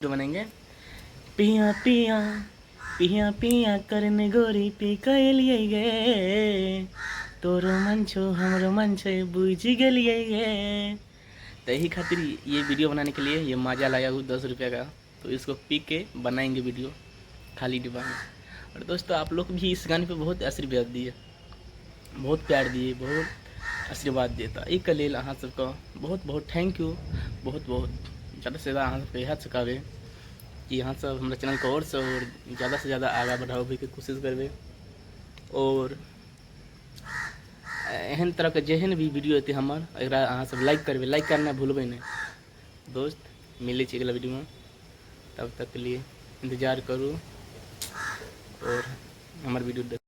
Video बनेंगे। पिया पिया पिया पिया करने गोरी पी लिए गे तोरो मन छो हमरो मन छे बुझ गलिए गे। तो यही खातिर ये वीडियो बनाने के लिए ये माजा लाया हूँ 10 रुपये का। तो इसको पी के बनाएंगे वीडियो खाली डिब्बा में। और दोस्तों आप लोग भी इस गाने पे बहुत आशीर्वाद दिए, बहुत प्यार दिए, बहुत आशीर्वाद दिए। तो एक लेल अहाँ सबका बहुत बहुत थैंक यू। बहुत बहुत ज़्यादा से ज़्यादा अहाँ सबके इएह कहबै कि यहाँ सब हमारे चैनल को और से और ज़्यादा से ज़्यादा आगा बढ़ावे के कोशिश करबे। और एहन तरह के जेहन भी वीडियो एते हमार एकरा अहाँ सब लाइक करबे, लाइक करना भूलबे नहीं। दोस्त मिले अगला वीडियो में, तब तक के लिए इंतजार करूँ और हमारे वीडियो देख।